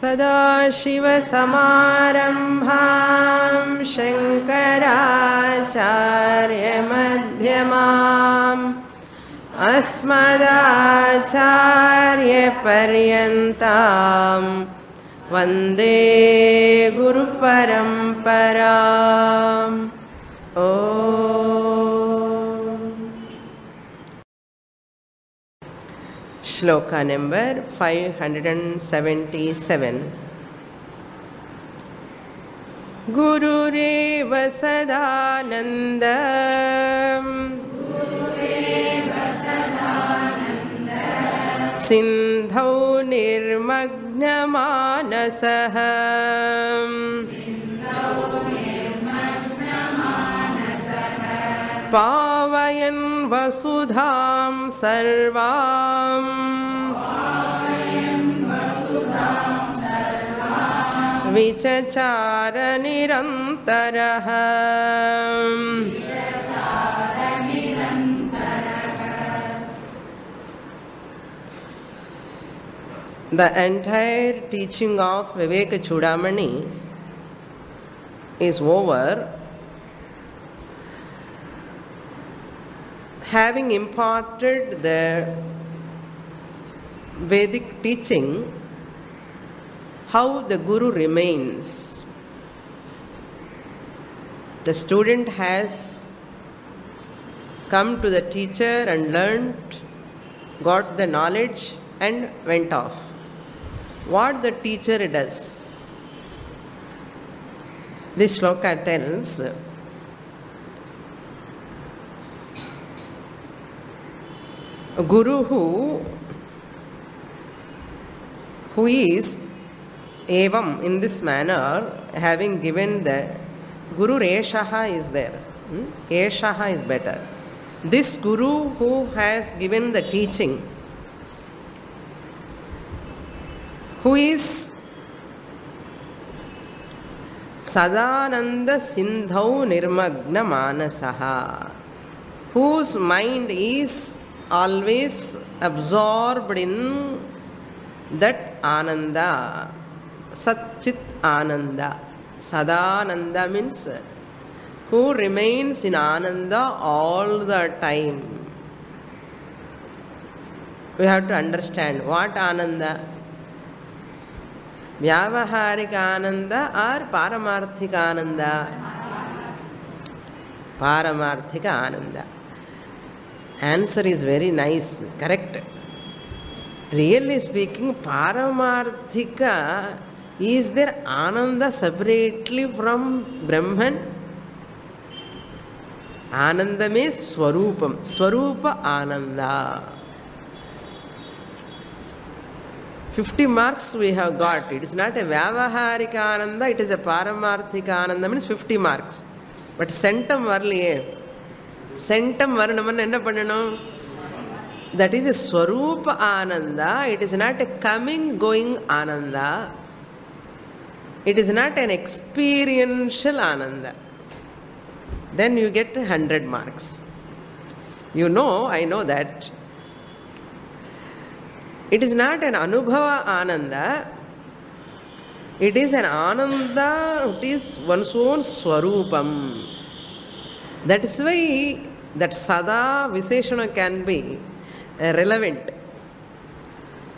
सदाशिवसमारम्भां शङ्कराचार्यमध्यमाम् अस्मदाचार्यपर्यन्तां वन्दे गुरुपरम्पराम्। Shloka number 577. Gurureva sadananda Sindhau nirmagna manasah Pavayan vasudham sarvam Vichachara nirantarah The entire teaching of Viveka Chudamani is over. Having imparted the Vedic teaching, how the Guru remains. The student has come to the teacher and learnt, got the knowledge and went off. What the teacher does? This shloka tells, a Guru who is evam in this manner, having given the Guru Eshaha is there. Eshaha is better. This Guru who has given the teaching, who is Sadananda Sindhau Nirmagna Manasaha, whose mind is always absorbed in that Ananda, Satchit Ananda. Sadananda means who remains in Ananda all the time. We have to understand what Ananda. Vyavaharika Ananda or Paramarthika Ananda? Paramarthika Ananda. Answer is very nice, correct. Really speaking, Paramarthika, is there Ananda separately from Brahman? Ananda means Swarupam, Swarupa Ananda. 50 marks we have got. It is not a Vyavaharika Ananda, it is a Paramarthika Ananda, means 50 marks. But centum varliye. Centum varnaman enna pananum? That is a Swarupa Ananda. It is not a coming going Ananda. It is not an experiential Ananda. Then you get 100 marks. You know, I know that. It is not an Anubhava Ananda. It is an Ananda, it is one's own Swarupam. That is why that Sada Viseshana can be relevant.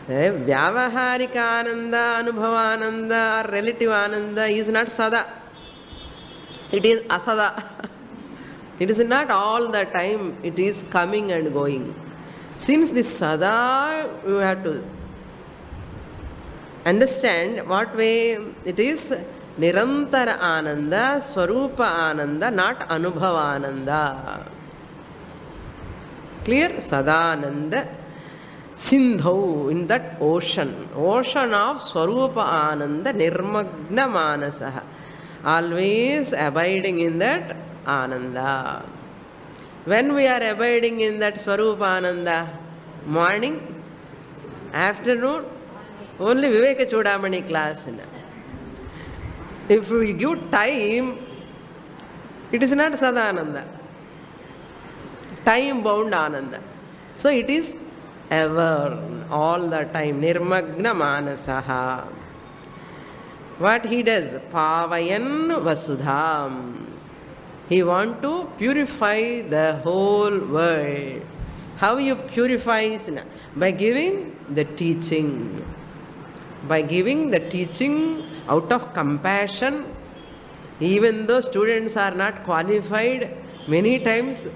Vyavaharika Ananda, Anubhava Ananda or relative Ananda is not Sada. It is Asada. It is not all the time, it is coming and going. Since this Sada, you have to understand what way it is. Nirantara Ananda, Swarupa Ananda, not Anubhava Ananda. Clear? Sadananda Sindhau, in that ocean of Swarupa Ananda, Nirmagna Manasaha, always abiding in that Ananda. When we are abiding in that Swarupa Ananda? Morning? Afternoon? Only Viveka Chudamani class. If we give time, it is not Sadananda. Time bound Ananda. So it is ever, all the time. Nirmagna Manasaha. What he does? Pavayan Vasudham. He wants to purify the whole world. How you purify? By giving the teaching. By giving the teaching out of compassion, even though students are not qualified, many times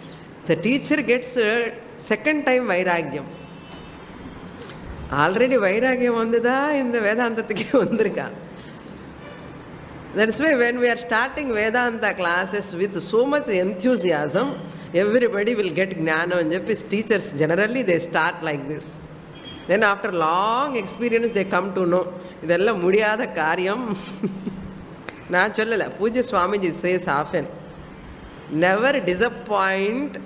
the teacher gets a second time Vairagyam. Already Vairagyam vandada in the Vedantathike vandirka. That's why when we are starting Vedanta classes with so much enthusiasm, everybody will get Jnana. And Japanese teachers generally they start like this. Then after long experience they come to know. Idella mudiyada karyam. Na sollala. Pujya Swamiji says often, never disappoint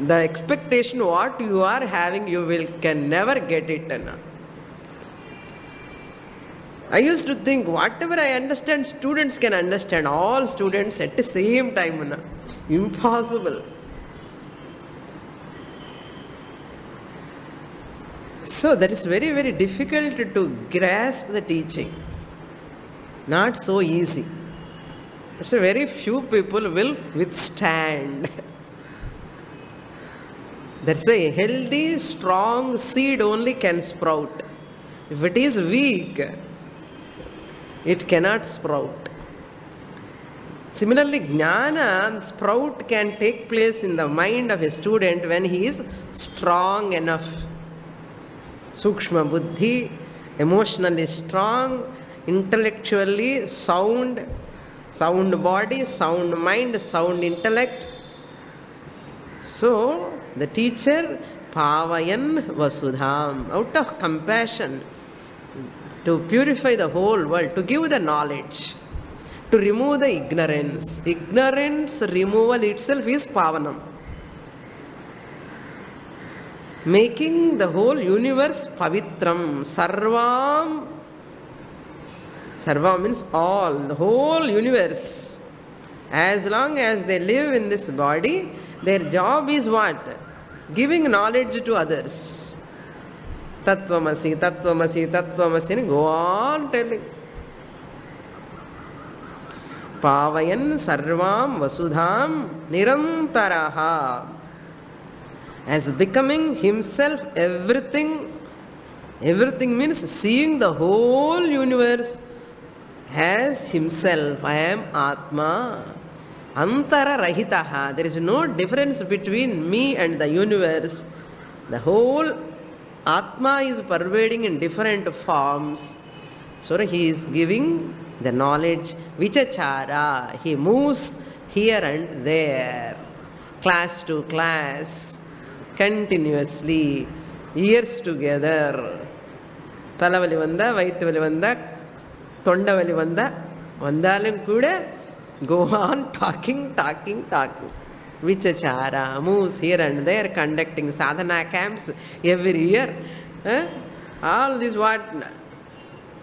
the expectation what you are having, you can never get it. I used to think whatever I understand, students can understand. All students at the same time. Impossible. So that is very, very difficult to grasp the teaching. Not so easy. So very few people will withstand. That's why a healthy, strong seed only can sprout. If it is weak, it cannot sprout. Similarly, Jnana sprout can take place in the mind of a student when he is strong enough. Sukshma Buddhi, emotionally strong, intellectually sound, sound body, sound mind, sound intellect. So, the teacher, Pavayan Vasudham, out of compassion, to purify the whole world, to give the knowledge, to remove the ignorance. Ignorance removal itself is Pavanam. Making the whole universe Pavitram. Sarvam. Sarva means all, the whole universe. As long as they live in this body, their job is what? Giving knowledge to others. Tattvamasi, Tattvamasi, Tattvamasi, and go on telling. Pavayan Sarvam Vasudham Nirantaraha. As becoming himself everything. Everything means seeing the whole universe as himself. I am Atma. Antara Rahitaha. There is no difference between me and the universe. The whole Atma is pervading in different forms. So he is giving the knowledge. Vichachara. He moves here and there. Class to class. Continuously. Years together. Talavali vanda, Vaitavali vanda, Tondavali vanda, Vandalum kuda. Go on talking. Vichachara, moves here and there, conducting sadhana camps every year. All this what?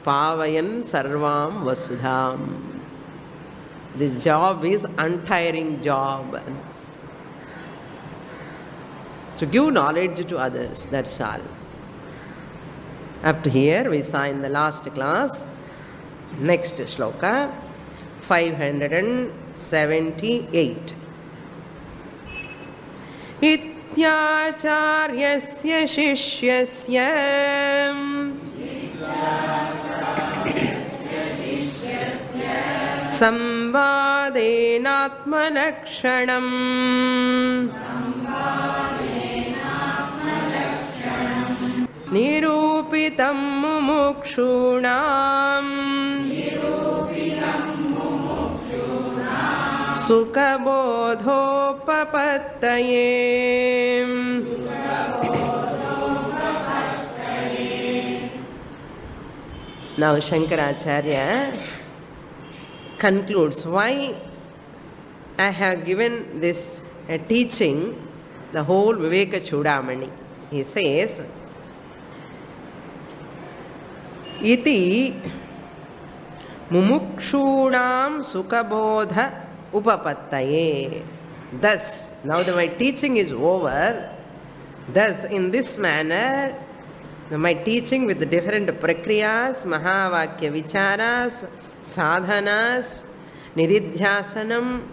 Pavayan Sarvam Vasudham. This job is untiring job. To give knowledge to others, that's all. Up to here we saw in the last class. Next shloka. 578. Ityacharyasya shishyasya samvadenatmalakshanam nirupitam mumukshunam Sukabodhopapattaye. Now Shankaracharya concludes why I have given this teaching, the whole Viveka Chudamani. He says, Iti mumukshunam sukabodha upapattaye. Thus, now that my teaching is over, thus in this manner, My teaching with different prakriyas, Mahavakya Vicharas, sadhanas, nididhyasanam.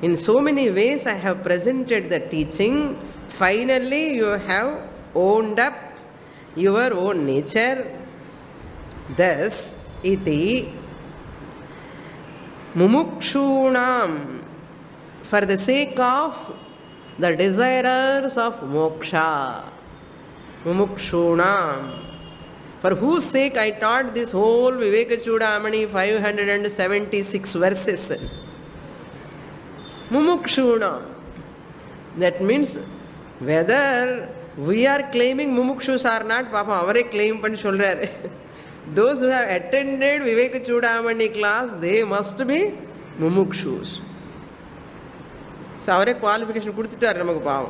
In so many ways I have presented the teaching. Finally you have owned up your own nature. Thus, iti mumukshunam, for the sake of the desirers of moksha. Mumukshunam, for whose sake I taught this whole Viveka Chudamani 576 verses. Mumukshunam, that means whether we are claiming mumukshus or not, Papa, avare claim panni solraru. Those who have attended Viveka Chudamani class, they must be mumukshus. So avare qualification kudutitaru namaku paavam.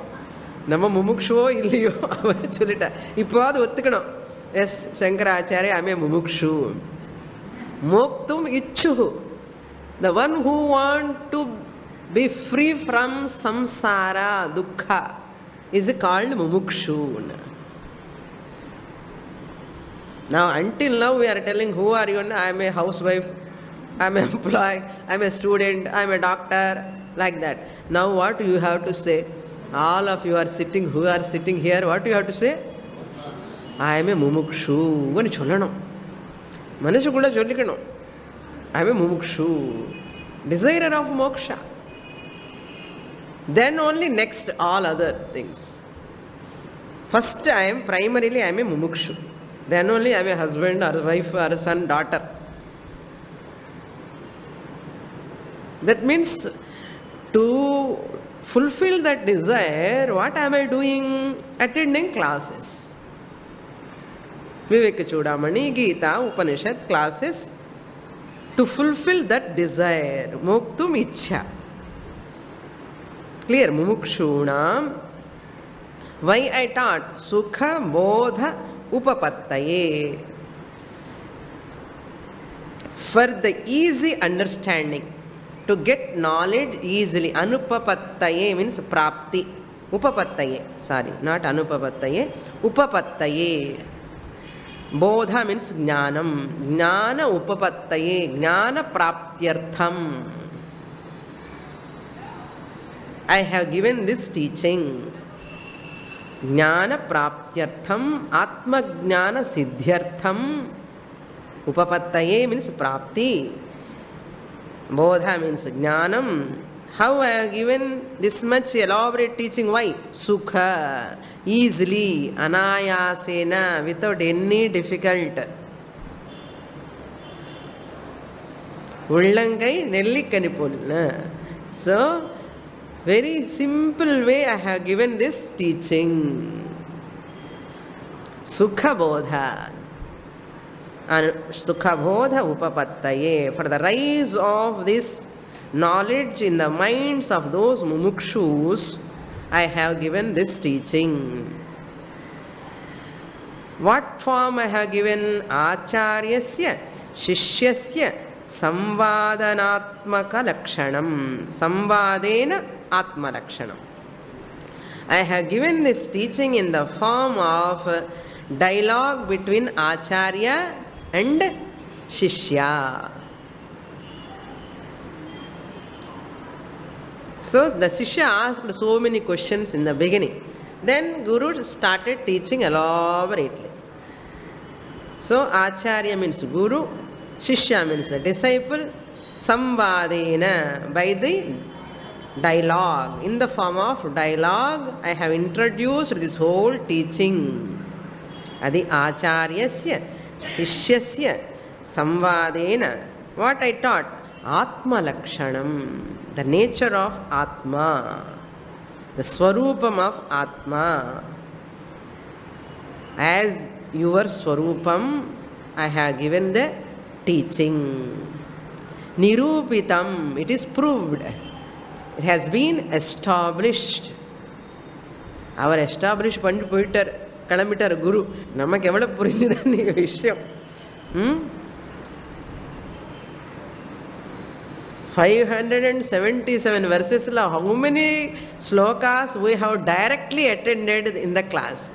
Nama mumukshuvo illiyo avare sollita. Ippadu ottukano. Yes, Shankaracharya, I am a mumukshu. Moktum ichuhu. The one who want to be free from samsara, dukkha, is called mumukshu. Now, until now, we are telling, who are you? I am a housewife, I am an employee, I am a student, I am a doctor, like that. Now, what you have to say? All of you are sitting, who are sitting here, what do you have to say? I am a mumukshu. Vani chollanam. Manashu kuda chollikano. I am a mumukshu. Desirer of moksha. Then only next all other things. First I am primarily I am a mumukshu. Then only I am a husband or wife or a son, daughter. That means to fulfill that desire, what am I doing? Attending classes. Viveka Chudamani, Gita, Upanishad classes. To fulfill that desire. Moktum ichha. Clear? Mumukshunam. Why I taught? Sukha bodha upapattaye. For the easy understanding. To get knowledge easily. Anupapattaye means prapti. Upapattaye. Sorry, not anupapattaye. Upapattaye. Bodha means jnanam. Jnana upapattaye. Jnana praptyartham. I have given this teaching. Jnana praptyartham. Atma jnana siddhyartham. Upapattaye means prapti. Bodha means jnanam. How I have given this much elaborate teaching? Why? Sukha. Easily, anayasena, without any difficult. Ullangai nellikkanipolna. So, very simple way I have given this teaching. Sukha bodha. And sukha bodha upapattaye. For the rise of this knowledge in the minds of those mumukshus, I have given this teaching. What form I have given? Acharyasya, Shishyasya, Samvadanatmaka Lakshanam. Samvadena Atma Lakshanam. I have given this teaching in the form of dialogue between Acharya and Shishya. So the Shishya asked so many questions in the beginning. Then Guru started teaching elaborately. So Acharya means Guru, Shishya means the disciple, Samvadena, by the dialogue. In the form of dialogue, I have introduced this whole teaching. Adi Acharyasya, Sishyasya, Samvadena. What I taught? Atma Lakshanam. The nature of Atma, the Swarupam of Atma. As your Swarupam, I have given the teaching. Nirupitam, it is proved. It has been established. Our established Pandit Poiter, Kalamitar Guru, Namakevada Purinidani Vishya. 577 verses, how many slokas we have directly attended in the class?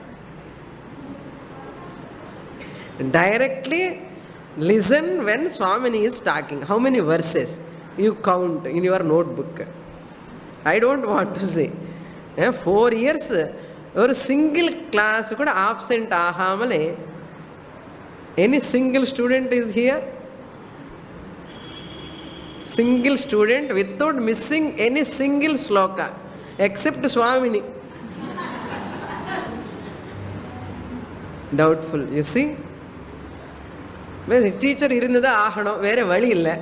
Directly listen when Swamini is talking. How many verses? You count in your notebook. I don't want to say. 4 years, or single class could absent ahamale. Any single student is here? Single student without missing any single sloka, except Swamini. Doubtful, you see? Teacher irundada ahano, vere vali illa.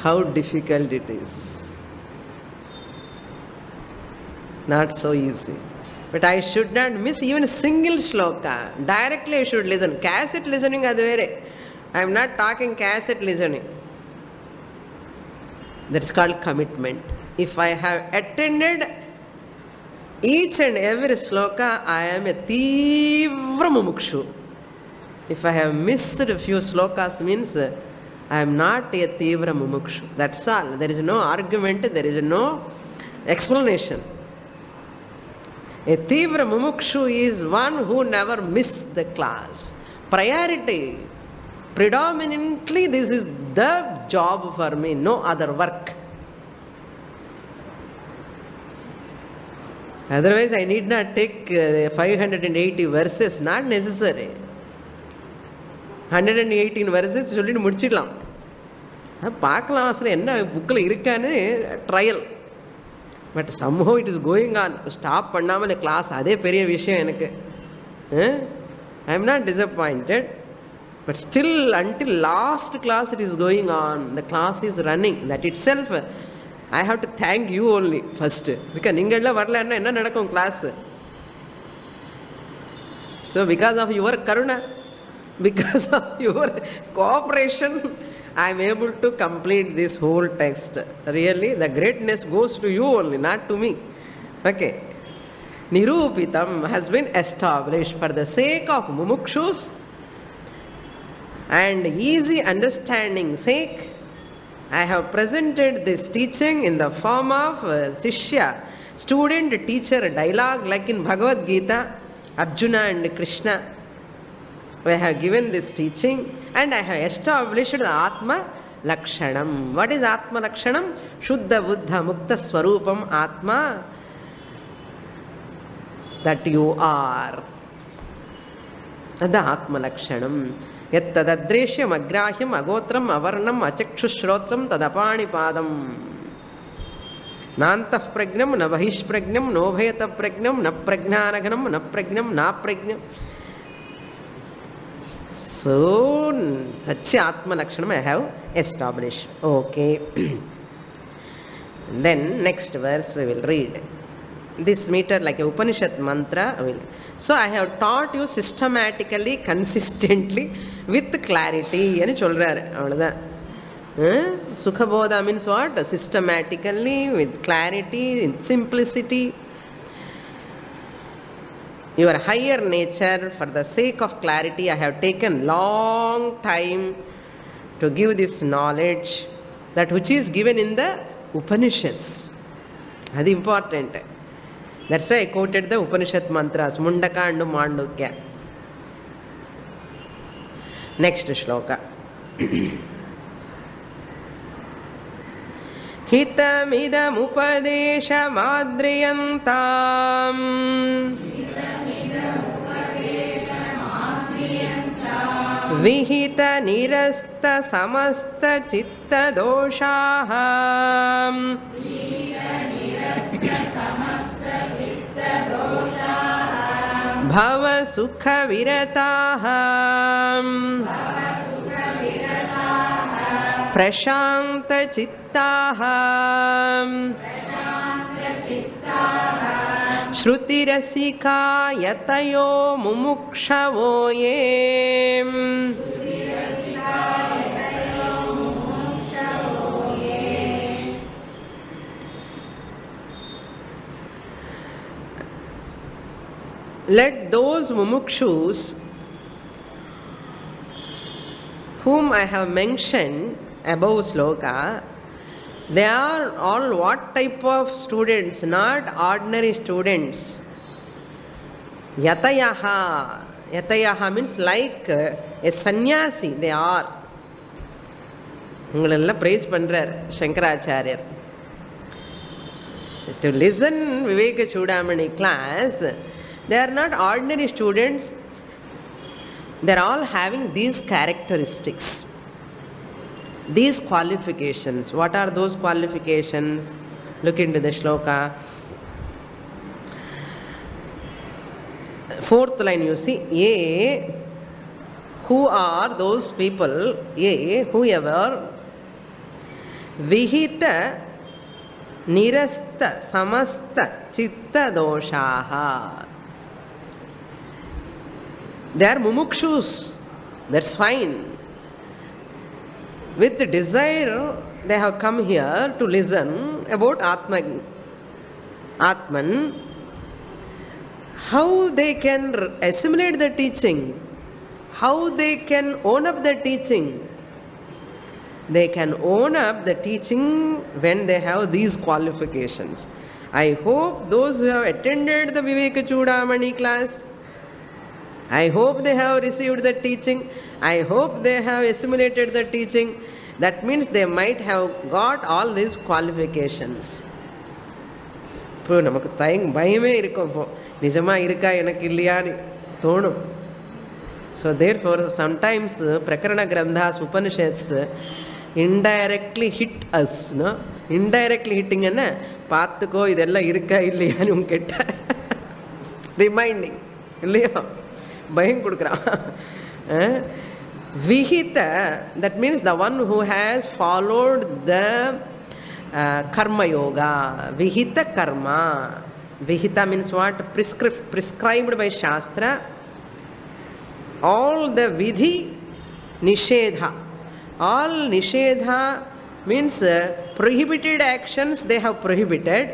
How difficult it is. Not so easy. But I should not miss even a single shloka. Directly I should listen. Cassette listening adu vere. I am not talking cassette listening. That's called commitment. If I have attended each and every sloka, I am a Tivra Mumukshu. If I have missed a few slokas, means I am not a Tivra Mumukshu. That's all. There is no argument, there is no explanation. A Tivra Mumukshu is one who never missed the class. Priority. Predominantly, this is the job for me, no other work. Otherwise, I need not take 580 verses, not necessary. 118 verses, சொல்லிட்டு முடிச்சிடலாம். பார்க்கலாம் அசல என்ன புக்கில் இருக்கான்னு trial. But somehow it is going on. Stop பண்ணாமல் class அதே பெரிய விஷயம் எனக்கு. I am not disappointed. But still, until last class it is going on. The class is running. That itself, I have to thank you only first. Because ningalla varala enna nadakum class. So because of your karuna, because of your cooperation, I am able to complete this whole text. Really, the greatness goes to you only, not to me. Okay. Nirupitam has been established for the sake of mumukshus and easy understanding sake. I have presented this teaching in the form of Shishya, student-teacher dialogue like in Bhagavad Gita, Arjuna and Krishna. I have given this teaching and I have established the Atma Lakshanam. What is Atma Lakshanam? Shuddha Buddha Mukta Swarupam Atma. That you are. The Atma Lakshanam. Yattadadreshyam agrahyam agotram avarnam achakshushrotram tadapanipadam. Nantah pragnam na bahish pragnam no bhayata pragnam na pragnanaganam na pragnam na pragnam. So, such Atma Lakshanam I have established. Okay. Then next verse we will read. This meter like a Upanishad mantra. So I have taught you systematically, consistently, with clarity. Sukhabodha means what? Systematically, with clarity, in simplicity. Your higher nature, for the sake of clarity, I have taken long time to give this knowledge, that which is given in the Upanishads. That is important. That's why I quoted the Upanishad mantras, Mundaka and Mandukya. Next shloka. Hitamidam upadesha madriyantam Vihita nirasta samasta chitta doshaham Bhava sukha virataham Prashanta chittaham Shruti rasika yatayo mumukshavo yem Let those mumukshus whom I have mentioned above sloka, they are all what type of students? Not ordinary students. Yatayaha. Yatayaha means like a sannyasi, they are. உங்களெல்லாம் praise பண்றார் சங்கராச்சாரியர். To listen Viveka Chudamani class, they are not ordinary students. They are all having these characteristics, these qualifications. What are those qualifications? Look into the shloka. Fourth line you see, ye, who are those people, ye, whoever, vihita nirasta samasta chitta doshaha. They are mumukshus, that's fine. With desire, they have come here to listen about Atman. How they can assimilate the teaching, how they can own up the teaching. They can own up the teaching when they have these qualifications. I hope those who have attended the Viveka Chudamani class, I hope they have received the teaching. I hope they have assimilated the teaching. That means they might have got all these qualifications. இப்போ நமக்கு பயமே இருக்கும், இப்போ நிஜமா இருக்கா எனக்கு இல்லையான்னு தோணும். So therefore sometimes Prakarana Grandhas, Upanishads indirectly hit us. No? Indirectly hitting என்ன பார்த்துக்கோ இதெல்லாம் இருக்கா இல்லையான்னு உங்க கிட்ட ரிமைண்டிங் இல்லையா, பயம் கொடுக்குறான். Vihita, that means the one who has followed the karma yoga. Vihita karma. Vihita means what? Prescribed by Shastra. All the vidhi, nishedha. All nishedha means prohibited actions they have prohibited.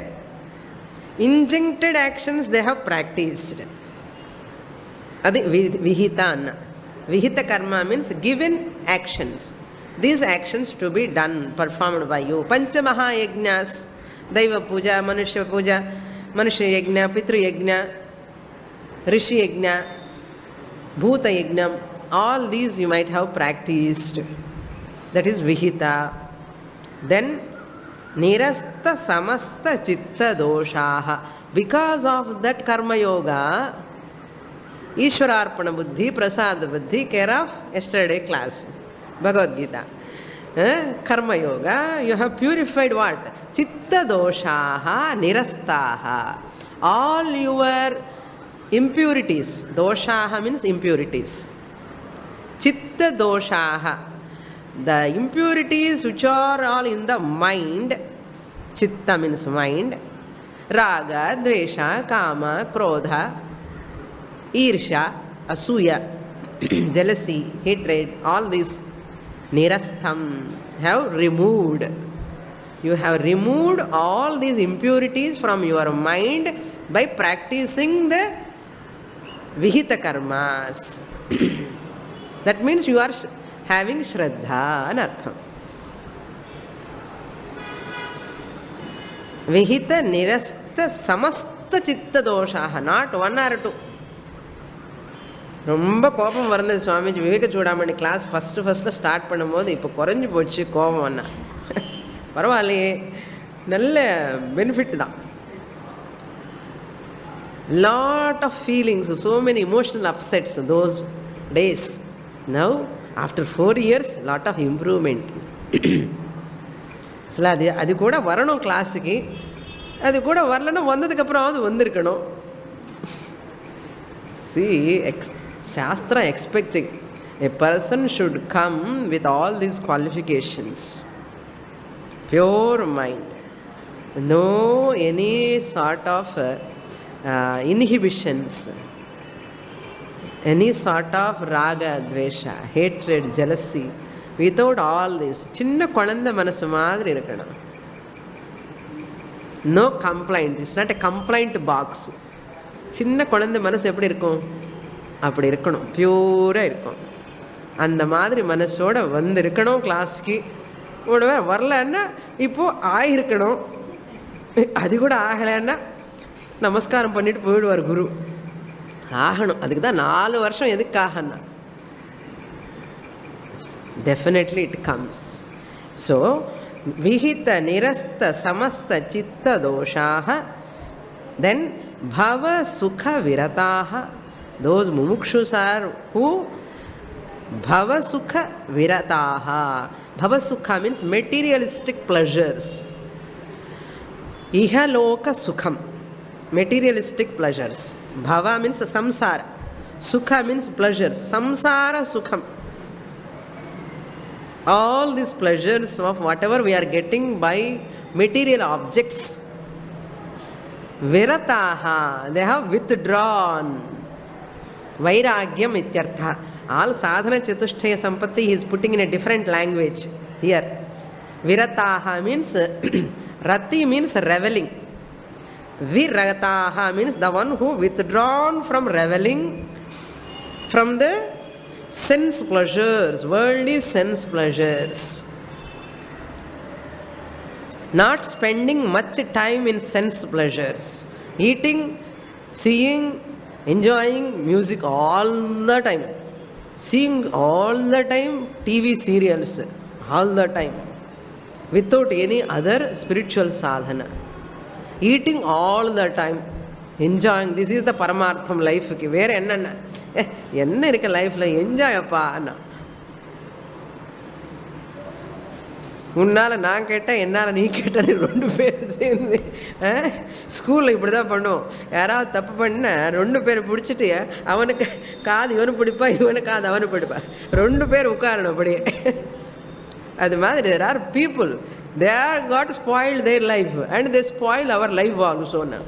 Injuncted actions they have practiced. Adi vihita. Vihita karma means given actions. These actions to be done, performed by you. Pancha Maha Yajnas, Daiva Puja, Manushya Puja, Manushya Yajna, Pitru Yajna, Rishi Yajna, Bhuta Yajnam. All these you might have practiced. That is Vihita. Then Nirasta Samasta Chitta Doshaha. Because of that karma yoga, Ishwararpana Buddhi, Prasada Buddhi, care of yesterday class, Bhagavad Gita. Karma Yoga, you have purified what? Chitta Doshaha Nirastaha. All your impurities. Doshaha means impurities. Chitta Doshaha. The impurities which are all in the mind. Chitta means mind. Raga, Dvesha, Kama, Krodha, Irsha, Asuya, jealousy, hatred, all these nirastham have removed. You have removed all these impurities from your mind by practicing the Vihita karmas. That means you are having Shraddha anartham. Vihita nirastha samastha chitta doshaha, not one or two. ரொம்ப கோபம் வந்தது சுவாமிஜி விவேக Chudamani class ஃபஸ்ட்டில் start பண்ணும்போது இப்போ குறைஞ்சி போச்சு கோபம் வந்தா. பரவாயில்லையே, நல்ல பெனிஃபிட் தான். Lot of feelings, so many emotional upsets those days. Now after 4 years, lot of improvement. அசல அது கூட வரணும் கிளாஸுக்கு, அது கூட வரலன்னா வந்ததுக்கப்புறம் அது வந்திருக்கணும். See, Shastra expecting a person should come with all these qualifications. Pure mind, no any sort of inhibitions, any sort of raga, dvesha, hatred, jealousy, without all this. Chinna kolanda manasu madri irukana. No complaint. It's not a complaint box. சின்ன குழந்தை மனசு எப்படி இருக்கும்? அப்படி இருக்கணும், பியூராக இருக்கும். அந்த மாதிரி மனசோட வந்து இருக்கணும் கிளாஸுக்கு. உடனே வரலன்னா இப்போது ஆகிருக்கணும். அது கூட ஆகலைன்னா நமஸ்காரம் பண்ணிட்டு போயிடுவார் குரு. ஆகணும். அதுக்கு தான் 4 வருஷம் எதுக்காகன்னா definitely it comes. So vihita nirasta samasta chitta doshaha, then bhava sukha virataha, those mumukshus are who bhava sukha virataha. Bhava sukha means materialistic pleasures. Iha loka sukham, materialistic pleasures. Bhava means samsara, sukha means pleasures, samsara sukham. All these pleasures of whatever we are getting by material objects, virataha, they have withdrawn. Vairagyam ityartha. All sadhana chatushtaya sampatti he is putting in a different language here. Virataha means rati means reveling. Virataha means the one who withdrawn from reveling, from the sense pleasures, worldly sense pleasures. Not spending much time in sense pleasures. Eating, seeing, enjoying music all the time. Seeing all the time TV serials all the time. Without any other spiritual sadhana. Eating all the time. Enjoying. This is the paramartham life. Where என்ன இருக்க லைஃப்ல enjoy அப்பா. உன்னால நான் கேட்டேன், என்னால நீ கேட்டேன்னு 2 பேர் சேர்ந்து ஸ்கூல்ல இப்படிதான் பண்ணுவோம். யாராவது தப்பு பண்ண 2 பேரை பிடிச்சிட்டு அவனுக்கு காது இவனு பிடிப்பா, இவனுக்கு காது அவனு பிடிப்பா, 2 பேர் உட்காரணும் அப்படியே. அது மாதிரி there are people, they are got spoiled their life and they spoil our life also now.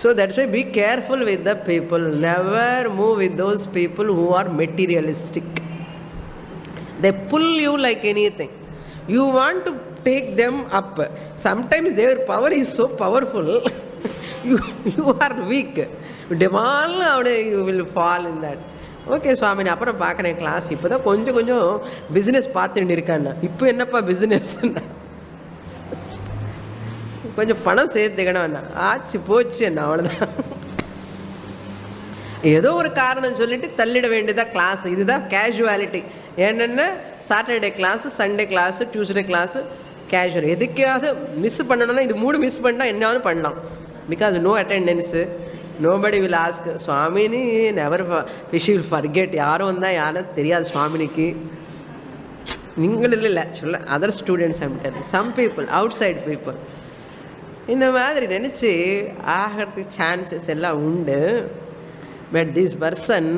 So that's why be careful with the people. Never move with those people who are materialistic. They pull you like anything. You want to take them up. Sometimes their power is so powerful. you are weak. You will fall in that. Okay, Swami, அப்புறம் பார்க்குறேன் class. இப்போ தான் கொஞ்சம் business பார்த்துட்டு இருக்காண்ணா. இப்போ என்னப்பா business? கொஞ்சம் பணம் சேர்த்துக்கணும். ஆச்சு போச்சு என்ன, அவ்வளோதான். ஏதோ ஒரு காரணம் சொல்லிட்டு தள்ளிட வேண்டியதா கிளாஸ். இதுதான் கேஷுவாலிட்டி. என்னென்ன Saturday class, Sunday class, Tuesday class casual. எதுக்காவது மிஸ் பண்ணணும்னா இது 3 மிஸ் பண்ணால் என்னாவது பண்ணலாம். Because no attendance, nobody will ask. Swamini never wish will forget. யாரும் வந்தால் யாரும் தெரியாது சுவாமினிக்கு. நீங்கள் இல்லை சொல்ல, other students I'm some people, outside people இந்த மாதிரி நினச்சி ஆகிறதுக்கு சான்சஸ் எல்லாம் உண்டு. But this person,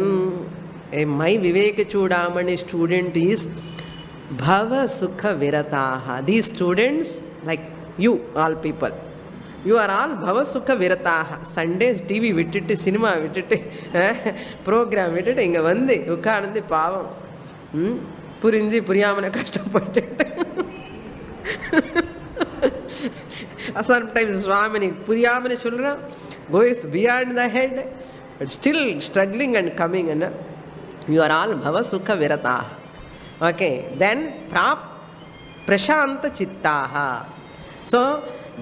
my Viveka Chudamani student is பவ சுக விரதாக. These students like you all people, you are all பவ சுக விரதாக. சண்டே டிவி விட்டுட்டு, சினிமா விட்டுட்டு, ப்ரோக்ராம் விட்டுட்டு இங்கே வந்து உட்கார்ந்து பாவம் புரிஞ்சு புரியாமன கஷ்டப்பட்டு sometimes Swamini puriyamani சொல்றா, goes beyond the head, but still struggling and coming. And you are all bhava sukha virataha. Okay, then prashanta chittaha. So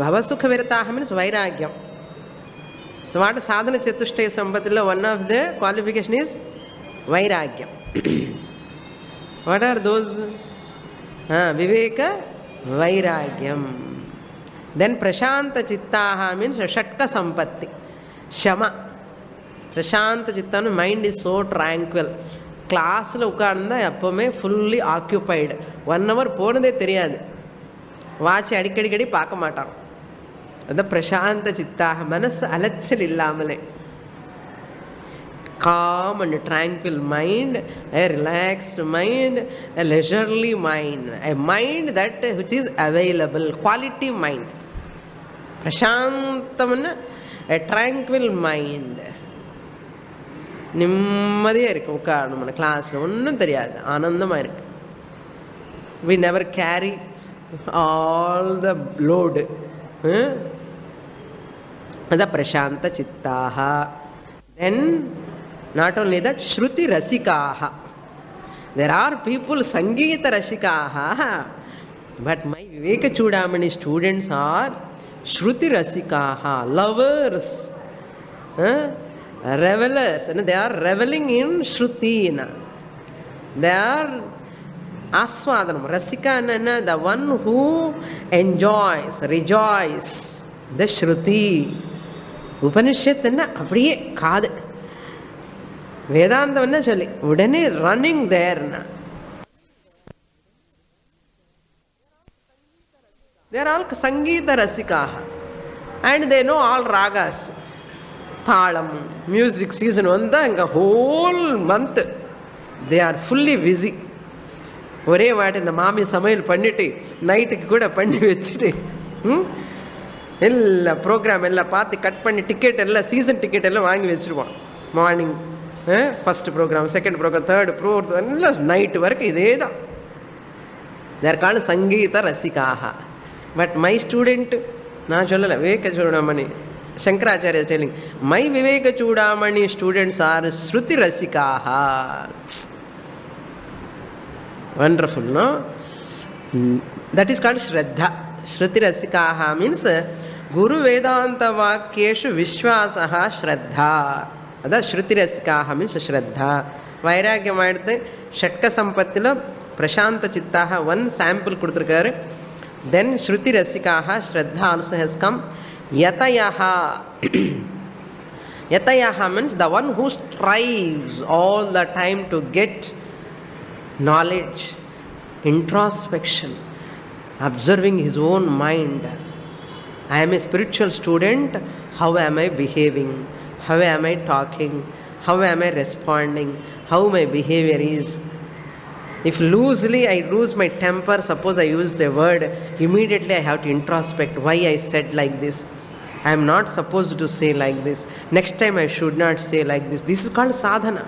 bhava sukha virataha means vairagyam. So what sadhana chatushtaya sampatilla, one of the qualification is vairagyam. What are those? Viveka, vairagyam. Then prashanta chittaha means shatka sampatti, shama. Prashanta chittana, mind is so tranquil. Class la ukaranda appome fully occupied. 1 hour ponade theriyadu. Watch adikadi paaka maataan. Adha prashanta chittaha, manas alachal illamale. Calm and tranquil mind, a relaxed mind, a leisurely mind, a mind that which is available, quality mind. Prashantamana, a tranquil mind. நிம்மதியாக இருக்கு உட்காரணும். நம்ம கிளாஸில் ஒன்றும் தெரியாது, ஆனந்தமாக இருக்கு. We never carry all the load. That's prashanta chittaha. Then not only that, shruti rasikaha. There are people sangeeta rasikaha, but my Viveka Chudamani students are shruti rasikaha, lovers. revelers, and they are reveling in Shruti. They are Aswadanam. Rasika, the one who enjoys, rejoices. The Shruti. Upanishad அப்படியே காது. வேதாந்தம் சொல்லி உடனே running தேர்னா. They are all Sangeeta Rasikaha. And they know all ragas. Thalam, music season vanda inga whole month they are fully busy. ஒரே வாட்டி இந்த மாமி சமையல் பண்ணிட்டு நைட்டுக்கு கூட பண்ணி வச்சுட்டு எல்லா ப்ரோக்ராம் எல்லாம் பார்த்து கட் பண்ணி டிக்கெட் எல்லாம் சீசன் டிக்கெட் எல்லாம் வாங்கி வச்சுருவான். Morning first program, second program, third fourth எல்லாம் நைட்டு வரைக்கும் இதே தான். தேர் கால் சங்கீத ரசிகாக. பட் மை ஸ்டூடெண்ட் நான் சொல்லலை, விவேக Chudamani Shankaracharya telling, my Viveka Chudamani students are Shruti Rasikaha. Wonderful, no? That is called Shraddha. Shruti Rasikaha means Guru Vedanta Vakyeshu Vishwasaha Shraddha. That Shruti Rasikaha means Shraddha. Vairagya Madde Shatka Sampattila Prashanta Chittaha. One sample Kudutrikare. Then Shruti Rasikaha Shraddha also has come. Yatayaha. Yatayaha means the one who strives all the time to get knowledge, introspection, observing his own mind. I am a spiritual student. How am I behaving? How am I talking? How am I responding? How my behavior is? If loosely I lose my temper, suppose I use a word, immediately I have to introspect why I said like this. I am not supposed to say like this. Next time I should not say like this. This is called sadhana.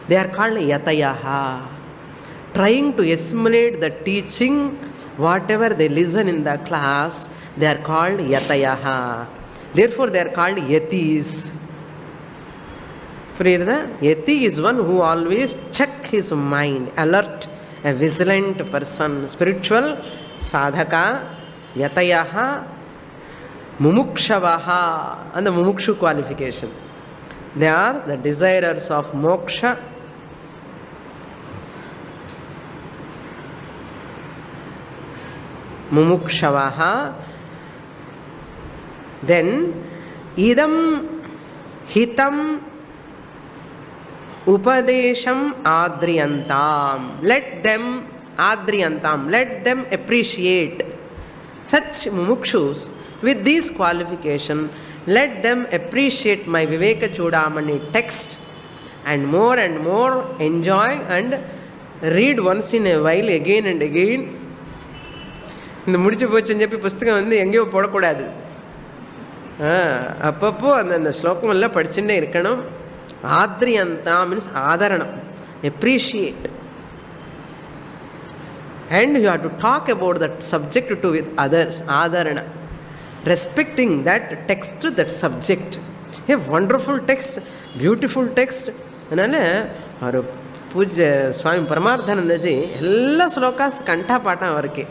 They are called yatayaha. Trying to assimilate the teaching, whatever they listen in the class, they are called yatayaha. Therefore they are called yatis. Yati is one who always check his mind, alert, a vigilant person. Spiritual sadhaka, yatayaha, mumukshavaha, and the mumukshu qualification. They are the desirers of moksha. Mumukshavaha. Then idam hitam upadesham adriyantam. Let them adriyantam, let them appreciate. Such mumukshus with these qualifications, let them appreciate my Viveka Chudamani text and more enjoy and read once in a while again and again. இந்த முடிச்சு போச்சுன்னு சொல்லி புஸ்தகம் வந்து எங்கேயோ போடக்கூடாது. அப்பப்போ அந்த ஸ்லோகம் எல்லாம் படிச்சுட்டே இருக்கணும். ஆத்ரியந்தா means ஆதரணம், appreciate. And you have to talk about that subject to with others, ஆதரண. Respecting that text, that subject. A wonderful text, beautiful text. அதனால ஒரு பூஜ்ய சுவாமி பரமார்த்தானந்தஜி எல்லா ஸ்லோகாஸ் கண்டா பாட்டம் அவருக்கு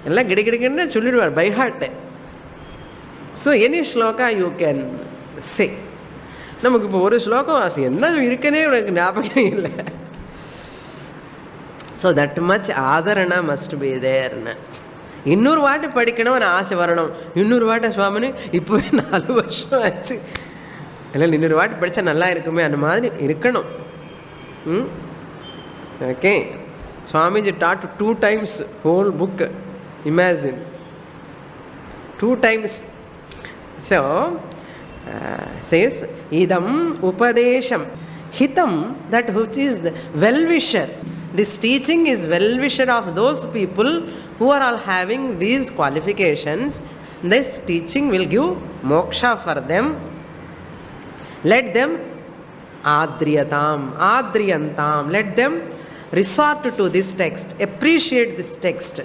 எல்லாம் கிடக்கிடக்குன்னு சொல்லிடுவார் by heart. So any shloka you can say. நமக்கு இப்போ ஒரு ஸ்லோகம் என்ன இருக்குன்னே உனக்கு ஞாபகம் இல்லை. So that much adharana must be தேர்னு. இன்னொரு வாட்டி படிக்கணும்னு ஆசை வரணும். இன்னொரு வாட்டி சுவாமினி இப்போவே 4 வருஷம் ஆச்சு, இல்லை இன்னொரு வாட்டி படித்தா நல்லா இருக்குமே அந்த மாதிரி இருக்கணும். Okay. Swamiji taught 2 times whole book. Imagine 2 times. So says idam upadesham hitam, that which is the well-wisher. This teaching is well-wisher of those people who are all having these qualifications. This teaching will give moksha for them. Let them adriyatam, adriyantam, let them resort to this text, appreciate this text.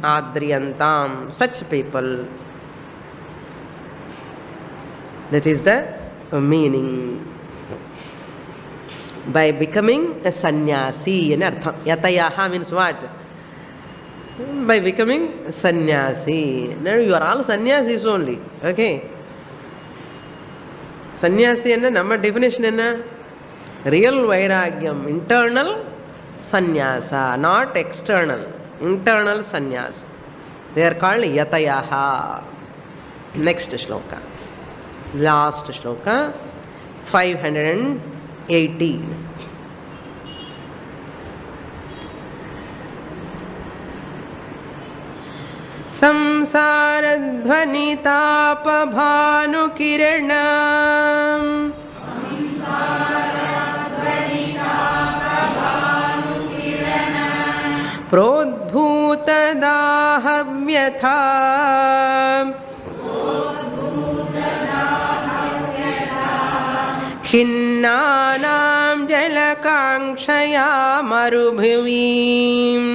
Adriyantam, such people. That is the meaning. By becoming a sannyasi in artham. Yatayaha means what? By becoming a sannyasi. Now you are all sannyasis only. Okay. Sannyasi enna namma definition enna? Real vairagyam, internal sannyasa, not external, internal sannyasa. They are called yatayaha. Next shloka, last shloka, 518. संसारध्वनितापभानुकिरणा प्रोद्भूतदाहव्यथा खिन्नानां जलकाङ्क्षया मरुभुवीम्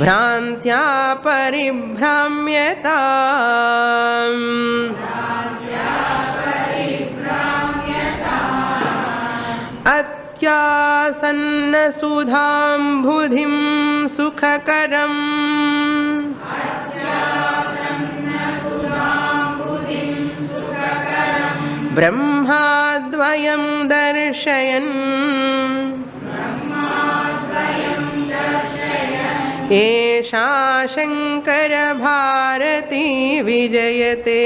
भ्रान्त्या परिभ्राम्यताम् अत्यासन्नसुधाम्बुधिं सुखकरम् ब्रह्माद्वयं दर्शयन् एषा शङ्करभारती विजयते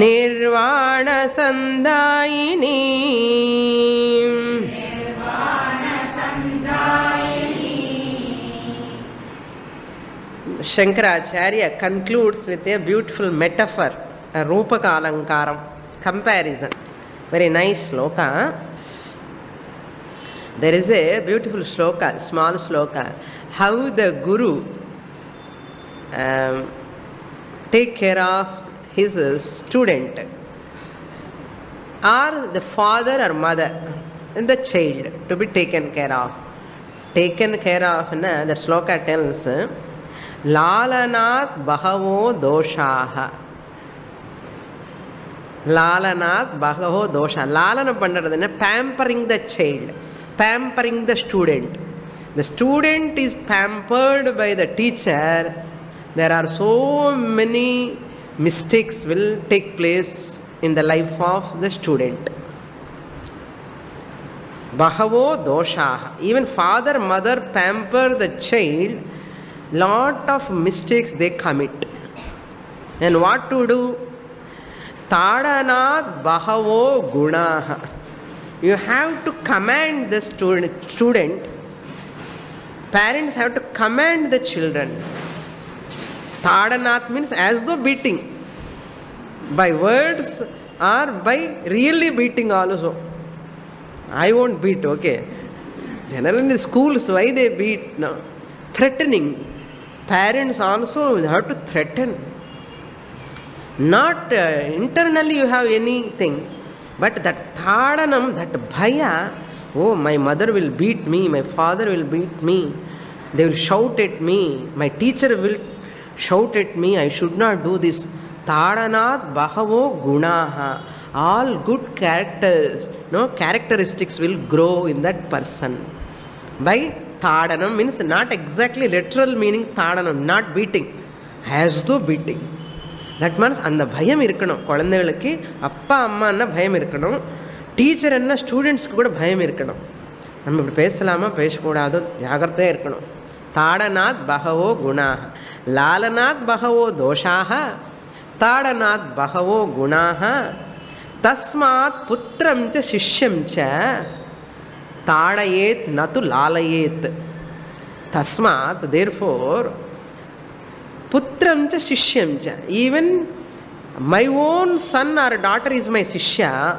निर्वाणसन्दायिनी. Shankaracharya concludes with a beautiful metaphor, a Rupaka Alankaram, comparison. Very nice shloka. There is a beautiful shloka, small shloka, how the Guru take care of his student, or the father or mother and the child to be taken care of. Taken care of, the shloka tells, Lalanat bahavo doshaha. Lalanat bahavo dosha. Lalana pandradana, pampering the child, pampering the student. The student is pampered by the teacher. There are so many mistakes will take place in the life of the student. Bahavo doshaha. Even father, mother pamper the child. Lot of mistakes they commit. And what to do? Tadanat bahavo gunaha. You have to command the student. Parents have to command the children. Tadanat means as though beating. By words or by really beating also. I won't beat, okay. Generally in the schools, why they beat? No. Threatening. Parents also have to threaten. Not internally you have anything, but that thadanam, that bhaya, oh, my mother will beat me, my father will beat me, they will shout at me, my teacher will shout at me, I should not do this. Tadanat bahavo gunaha. All good characters, characteristics will grow in that person. By Tadanam means not exactly literal meaning Tadanam, not beating, as though beating. That means அந்த பயம் இருக்கணும் குழந்தைகளுக்கு. அப்பா அம்மான்னா பயம் இருக்கணும், teacher என்ன ஸ்டூடெண்ட்ஸ்க்கு கூட பயம் இருக்கணும். நம்ம இப்படி பேசலாமா பேசக்கூடாது ஜாகிரதையாக இருக்கணும். தாடநாத் பகவோ குணாக லாலநாத் பகவோ தோஷாக தாடநாத் பகவோ குணாக தஸ்மாத் புத்திரம் ச சிஷ்யம் ச ताड़येत न तो लालयेत. तस्मात् therefore putram cha shishyam cha. Even my own son or daughter is my shishya,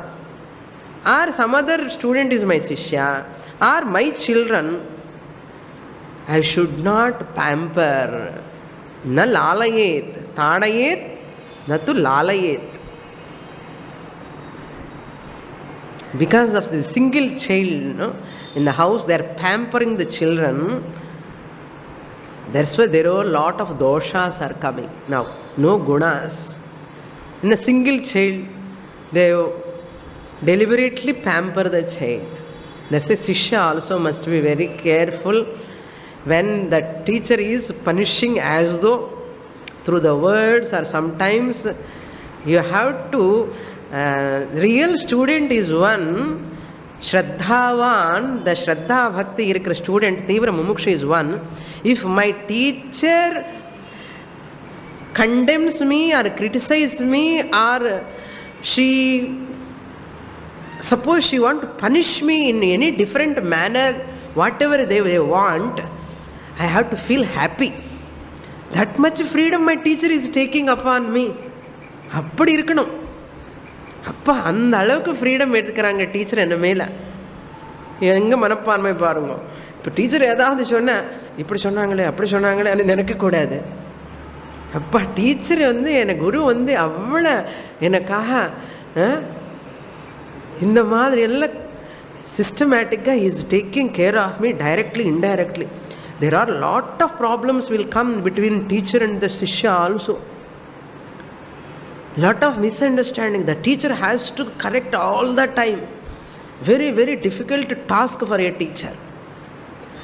or some other student is my shishya, or my children, I should not pamper. Na lalayet. Taड़येत na to lalayet. Because of the single child in the house, they are pampering the children. That's why there are a lot of doshas are coming. Now, no gunas. In a single child, they deliberately pamper the child. That's why Shishya also must be very careful when the teacher is punishing as though through the words, or sometimes you have to, real student is one, Shraddhavan, the Shraddha Bhakti irukra student, Tivra Mumuksha is one. If my teacher condemns me or criticizes me, or suppose she want to punish me in any different manner, whatever they want, I have to feel happy. That much freedom my teacher is taking upon me. அப்படி இருக்கணும். அப்பா அந்த அளவுக்கு freedom எடுத்துக்கிறாங்க teacher என்ன மேலே. எங்கே மனப்பான்மை பாருங்க. இப்போ டீச்சர் ஏதாவது சொன்னால் இப்படி சொன்னாங்களே அப்படி சொன்னாங்களே அது நினைக்கக்கூடாது. அப்பா டீச்சர் என் குரு அவ்வளோ எனக்காக இந்த மாதிரி எல்லாம் சிஸ்டமேட்டிக்காக is taking care of me directly indirectly. There are lot of problems will come between teacher and the Shishya also. Lot of misunderstanding. The teacher has to correct all the time. Very, very difficult task for a teacher.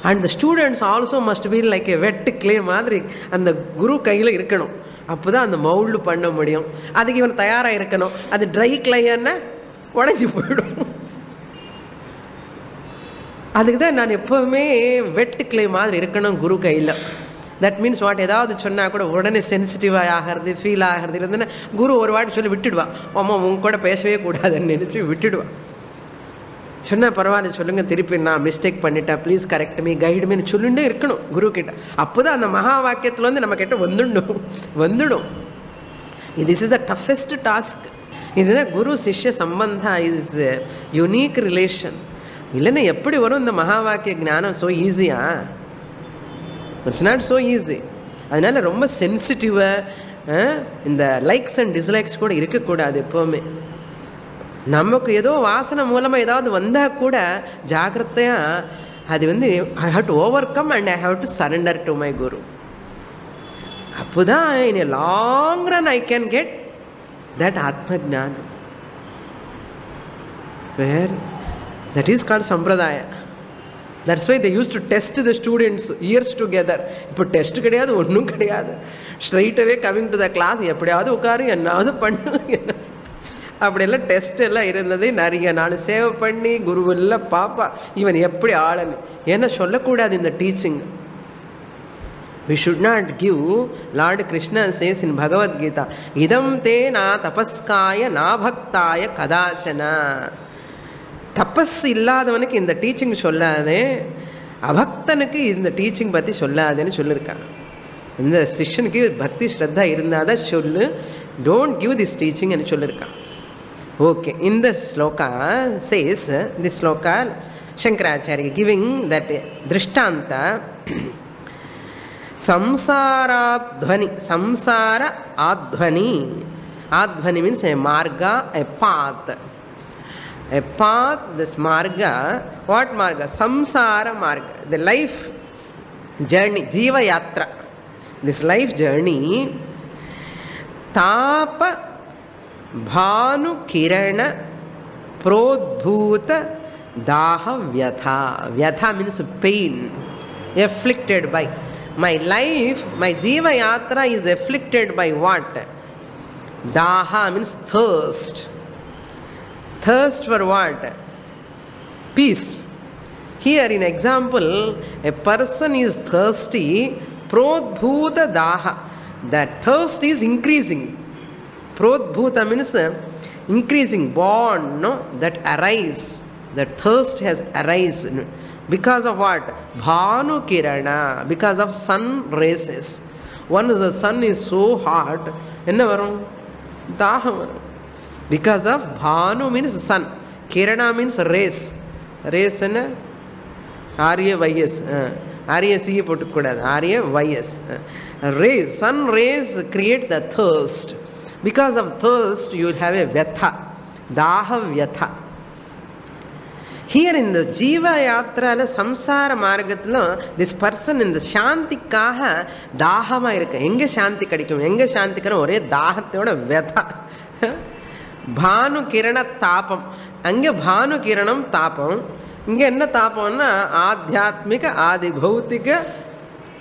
And the students also must be like a wet clay மாதிரி அந்த குரு கையில் இருக்கணும். அப்போ தான் அந்த mould பண்ண முடியும். அதுக்கு இவன் தயாராக இருக்கணும். அது ட்ரை கிளைன்னா உடஞ்சி போயிடும். அதுக்கு தான் நான் எப்போவுமே வெட் கிளை மாதிரி இருக்கணும் குரு கையில். தட் மீன்ஸ் வாட், ஏதாவது சொன்னால் கூட உடனே சென்சிட்டிவாக ஆகிறது, ஃபீல் ஆகிறது இருந்ததுன்னா குரு ஒரு வாட்டி சொல்லி விட்டுடுவான். அம்மா உங்க கூட பேசவே கூடாதுன்னு நினைச்சு விட்டுடுவான். சொன்னால் பரவாயில்ல சொல்லுங்கள், திருப்பி நான் மிஸ்டேக் பண்ணிட்டேன், ப்ளீஸ் கரெக்ட் மீ கைடு மீன்னு சொல்லிட்டே இருக்கணும் குரு கிட்ட. அப்போ தான் அந்த மகா வாக்கியத்தில் நம்ம கிட்ட வந்துடும். This is the toughest task. இதுதான் குரு சிஷ்ய சம்பந்தா இஸ் யூனிக் ரிலேஷன். இல்லைன்னா எப்படி வரும் இந்த மகா வாக்கிய ஞானம்? ஸோ ஈஸியா? It's not so easy. அதனால ரொம்ப சென்சிட்டிவாக இந்த லைக்ஸ் அண்ட் டிஸ்லைக்ஸ் கூட இருக்கக்கூடாது எப்போவுமே. நமக்கு ஏதோ வாசனை மூலமாக ஏதாவது வந்தால் கூட ஜாக்கிரதையாக அது I have to overcome and I have to surrender to my guru. அப்போ தான் in a long run I can get that atma jnanam. Where that is called sampradaya. That's why they used to test the students years together. இப்போ test கிடையாது, ஒன்றும் கிடையாது. Straight away coming to the class, எப்படியாவது உட்காரு, என்னாவது பண்ணு, அப்படியெல்லாம் டெஸ்ட் எல்லாம் இருந்தது. நிறைய நாள் சேவை பண்ணி குருவெல்லாம் பாப்பா இவன் எப்படி ஆளன்னு. ஏன்னா சொல்லக்கூடாது இந்த teaching. We should not give. Lord Krishna says in Bhagavad Gita, idam te na tapaskaya na bhaktaya kadachana. தபஸ் இல்லாதவனுக்கு இந்த டீச்சிங் சொல்லாதே, அபக்தனுக்கு இந்த டீச்சிங் பற்றி சொல்லாதேன்னு சொல்லியிருக்காங்க. இந்த சிஷ்யனுக்கு பக்தி ஸ்ரத்தா இருந்தால் தான் சொல்லு, டோன்ட் கிவ் திஸ் டீச்சிங்னு சொல்லியிருக்கான். ஓகே, இந்த shloka says, the shloka Shankaracharya giving that drishtanta samsaradhvani, samsara adhvani. Adhvani means a marga, a path. A path, this marga. What marga? Samsara marga, the life journey, jiva yatra. This life journey, tapa bhanu kirana prodbhuta daha vyatha. Vyatha means pain, afflicted by. My life, my jiva yatra is afflicted by what? Daha means thirst. Thirst for what? Peace. Here in example, a person is thirsty, prodbhuta daha. That thirst is increasing. Prodbhuta means increasing, born, no? That arise. That thirst has arisen. Because of what? Bhanu kirana. Because of sun rays. Once the sun is so hot, enna varum? Daha varum. Because of Bhanu means sun, Kirana means rays. Rays என்ன? R-A-Y-S. R-A-C போட்டுக்கூடாது, R-A-Y-S. Rays, sun rays create the thirst. Because of thirst you will have a vyatha, daha vyatha. Here in the Jiva Yatrala, Samsara Margathila, this person in the Shantikkaக தாகமாக இருக்கு. எங்கே சாந்தி கிடைக்கும்? எங்கே சாந்திக்கணும்? ஒரே தாகத்தோட व्यथा. பானு கிரண தாபம். அங்கே பானு கிரணம் தாபம், இங்கே என்ன தாபம்னா ஆத்தியாத்மிக ஆதி பௌத்திக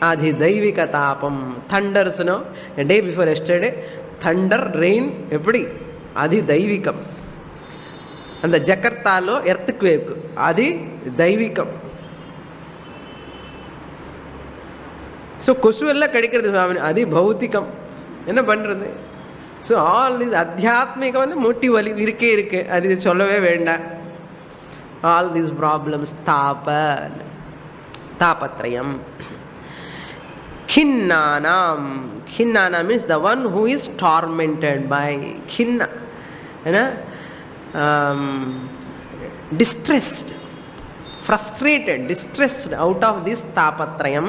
ஆதி தெய்வீக தாபம். Thunder snow day before yesterday thunder rain எப்படி அதி தெய்வீகம். அந்த ஜகர்த்தாலோ எர்த்குவேக் அதி தெய்வீகம். ஸோ கொசு எல்லாம் கிடைக்கிறது சுவாமி அதி பௌத்திகம். என்ன பண்ணுறது? ஸோ ஆல் திஸ் அத்தியாத்மிகம் வந்து மூட்டி வலி இருக்கே இருக்கு, அது சொல்லவே வேண்டாம். ஆல் தீஸ் ப்ராப்ளம்ஸ் தாபத்ரயம். Khinnanam. Khinnana means the one who is tormented by khinna. Distressed, frustrated, distressed out of this tapatrayam.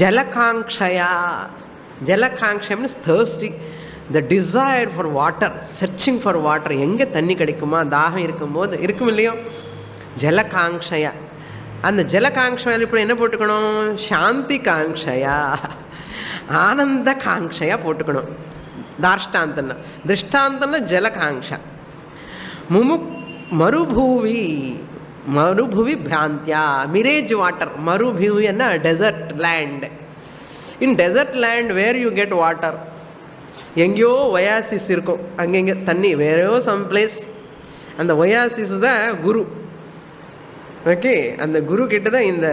Jalakankshaya. Jalakankshaya means thirsty. The desire for water, searching for water. எங்கே தண்ணி கிடைக்குமா, தாகம் இருக்கும்போது இருக்கும் இல்லையோ, ஜலகாங்ஷயா. அந்த ஜலகாங்ஷையில் இப்போ என்ன போட்டுக்கணும்? சாந்தி காங்ஷயா, ஆனந்த காங்ஷையா போட்டுக்கணும். தாஷ்டாந்தன்னா திருஷ்டாந்தன்னா ஜலகாங்ஷா. மருபூவி. மருபூவி பிராந்தியா. Mirage water. மருபூவி என்ன? Desert land. In desert land where you get water? எங்கேயோ ஒயாசிஸ் இருக்கும், அங்கெங்கே தண்ணி வேறோ சம் பிளேஸ். அந்த ஒயாசிஸ் தான் குரு. ஓகே, அந்த குரு கிட்ட தான் இந்த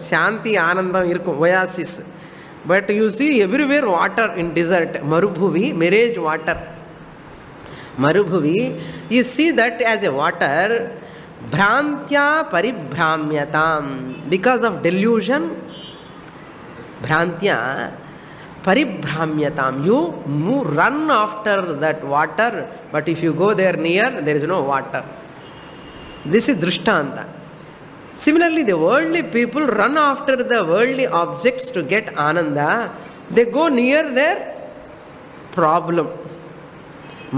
சாந்தி ஆனந்தம் இருக்கும், oasis. But you see everywhere water in desert. மருபூவி மிரேஜ் வாட்டர். மருபூவி you see that as a water. பிராந்தியா பரிபிராமியதாம். பிகாஸ் ஆஃப் டெல்யூஷன் பிராந்தியா paribhramyatam. You run after that water, but if you go there near, there is no water. This is drishtanta. Similarly, the worldly people run after the worldly objects to get ananda. They go near their problem.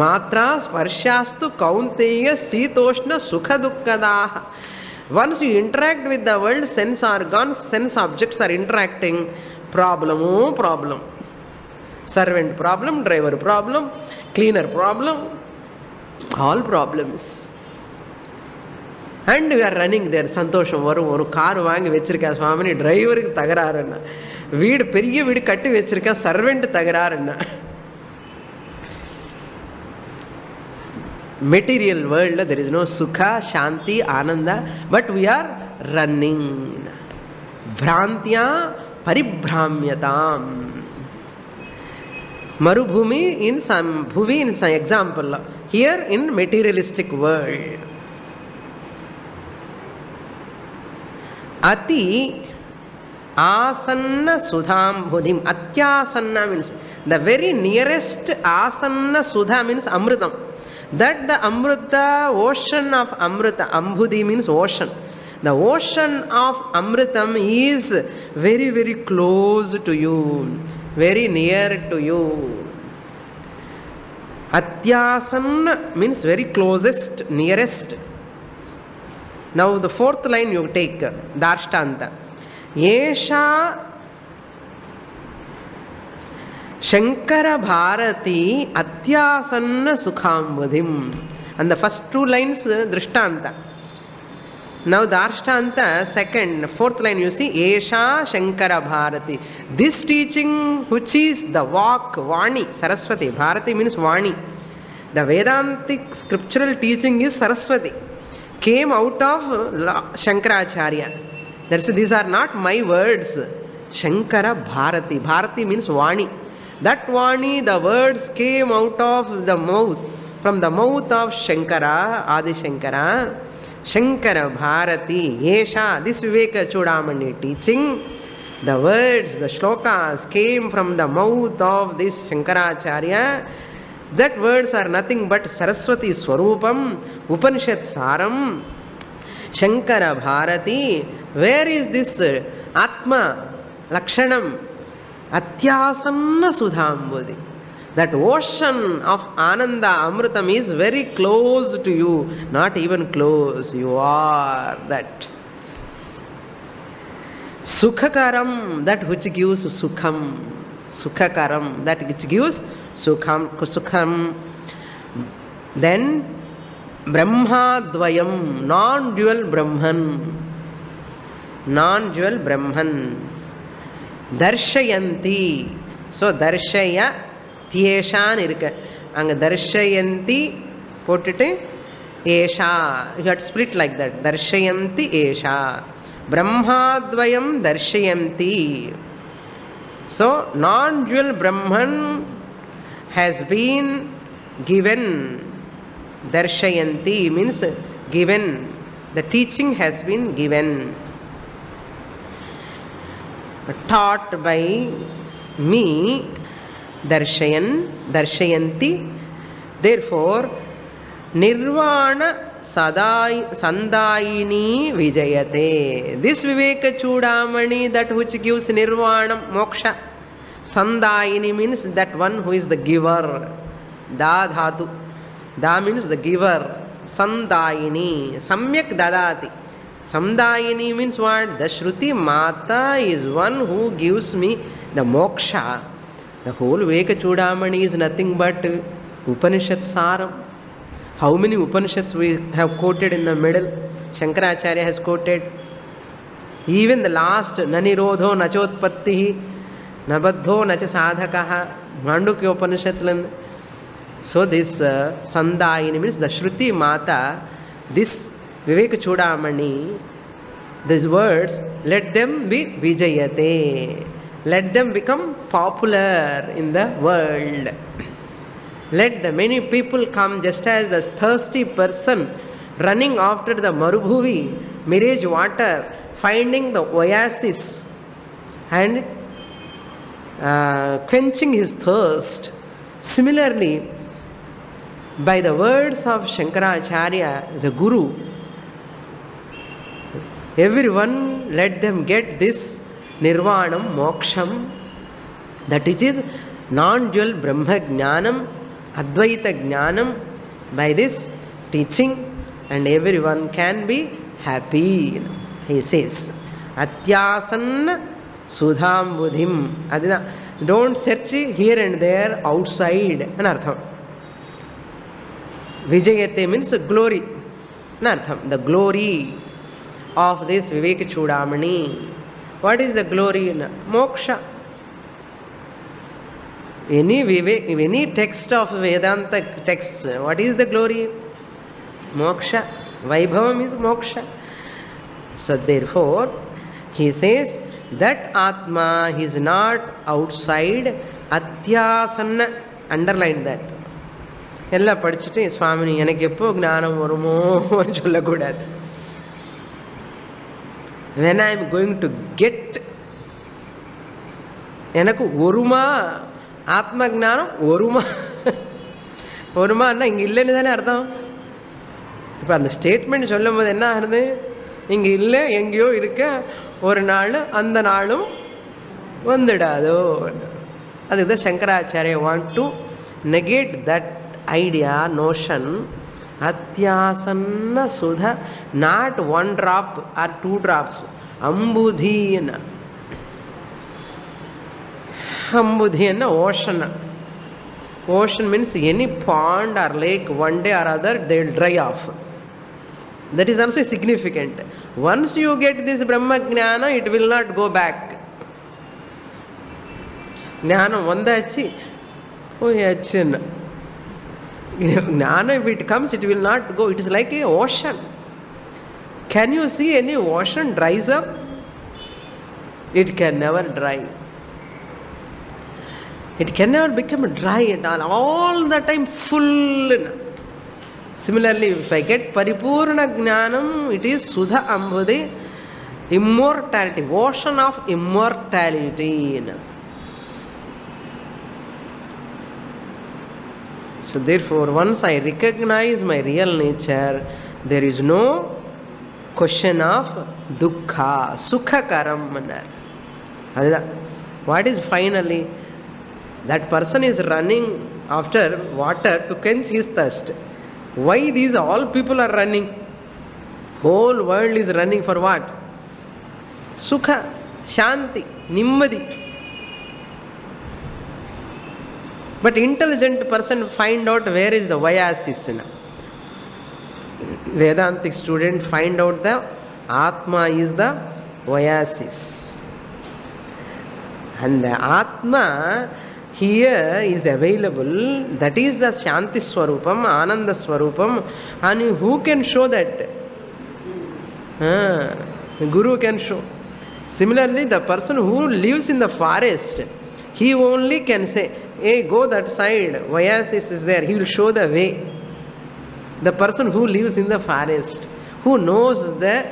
Matra sparshastu kaunteya sitoshna sukha dukkadaha. Once you interact with the world, sense organs, sense objects are interacting. Problem. Servant problem, driver problem, cleaner problem, all problems. And we are running there. சந்தோஷம் வரும். ஒரு car வாங்கி வச்சிருக்கேன் சுவாமினி, டிரைவருக்கு தகராறுன்னா. வீடு பெரிய வீடு கட்டி வச்சிருக்கேன், servant தகராறுன்னா. Material world, there is no sukha, shanti, ananda, but we are running. Bhrantya paribhramyatam. Marubhumi in some bhuvi in some example. Here in materialistic world. Ati asanna sudham bhudim. Atyasanna means the very nearest. Asanna sudha means amrutam. That the amruta, ocean of amruta. Ambudhi means ocean. The ocean of amritam is very, very close to you, very near to you. Atyasanna means very closest, nearest. Now the fourth line you take, Darshtanta. Yesha Shankara Bharati Atyasanna Sukhambudim. And the first two lines, Drishtanta. Now Darshtanta, second, fourth line you see, Esha Shankara Bharati. This teaching, which is the Vak, Vani, Saraswati. Bharati means Vani. The Vedantic scriptural teaching is Saraswati. Came out of Shankaracharya. These are not my words. Shankara Bharati. Bharati means Vani. That Vani, the words came out of the mouth, from the mouth of Shankara, Adi Shankara. Shankara Bharati. Yesha, this Viveka Chudamani teaching, the words, the shlokas came from the mouth of this Shankaracharya. That words are nothing but Saraswati Swarupam, Upanishad Saram. Shankara Bharati. Where is this Atma Lakshanam? Atyasanna Sudhambudhi. That ocean of Ananda Amrutam is very close to you. Not even close. You are that. Sukhakaram, that which gives Sukham. Sukhakaram, that which gives Sukham. Then Brahmadvayam, non-dual Brahman. Non-dual Brahman. Darshayanti. So Darshaya Tyeshan irukka. Anga Darshayanti potite Esha. You have to split like that. Darshayanti Esha. Brahmadvayam Darshayanti. So non-dual Brahman has been given. Darshayanti means given. The teaching has been given. Taught by me. Darshayanti. Therefore, Nirvana Sandayini Vijayate. This Viveka Chudamani, that which gives Nirvana, Moksha. Sandayini means that one who is the giver. Da dhatu. Da means the giver. Sandayini. Samyak dadati. Sandayini means what? The Shruti Mata is one who gives me the moksha. The whole Viveka Chudamani is nothing but Upanishad Saram. How many Upanishads we have quoted in the middle? Shankaracharya has quoted. Even the last, Nanirodho Nachotpattihi Nabaddho Nacha Sadhakaha, Mandukya Upanishad. So this Sandayini means the Shruti Mata, this Viveka Chudamani, these words, let them be Vijayate. Let them become popular in the world. Let the many people come, just as the thirsty person running after the Marubhuvi, mirage water, finding the oasis and quenching his thirst. Similarly, by the words of Shankaracharya, the Guru, everyone let them get this Nirvanam, Moksham, that it is non-dual Brahma Jnanam, Advaita Jnanam, by this teaching, and everyone can be happy. He says, Atyasanna Sudham Buddhim. Don't search here and there outside. Anartham. Vijayate means glory. Anartham. The glory of this Viveka Chudamani. What is the glory? Moksha. Any text of Vedanta texts, what is the glory? Moksha. Vaibhavam is moksha. So therefore, he says that Atma is not outside. Atyasanna. Underline that. எல்லாம் படிச்சுட்டு சுவாமினி எனக்கு எப்போ ஞானம் வருமோன்னு சொல்லக்கூடாது. When I am going to get, எனக்கு ஒருமா ஆத்ம ஞானம் ஒருமா ஒருமான்னா இங்கே இல்லைன்னு தானே அர்த்தம். இப்போ அந்த ஸ்டேட்மெண்ட் சொல்லும் போது என்ன ஆகுது? இங்கே இல்லை, எங்கேயோ இருக்க, ஒரு நாள் அந்த நாளும் வந்துடாதோ. அதுதான் Shankaracharya want to negate that idea, notion. Atyasanna Sudha, not one drop or two drops. Ambudhina. Ambudhina, ocean. Ocean means any pond or lake, one day or other they will dry off. That is also significant. Once you get this Brahma Jnana, it will not go back. Jnana vandachi, oyachina. Jnana, if it comes, it will not go. It is like an ocean. Can you see any ocean dries up? It can never dry. It can never become dry at all the time full. Similarly, if I get Paripurna Jnanam, it is Sudha Ambudhi, immortality, ocean of immortality. So therefore, once I recognize my real nature, there is no question of dukkha, sukha karam. What is finally? That person is running after water to quench his thirst. Why these all people are running? Whole world is running for what? Sukha, Shanti, Nimmadi. But intelligent person find out where is the oasis. Vedantic student find out the Atma is the oasis. And the Atma here is available. That is the Shanti Swarupam, Ananda Swarupam. And who can show that? The Guru can show. Similarly, the person who lives in the forest, he only can say, hey, go that side, oasis is there. He will show the way. The person who lives in the forest, who knows the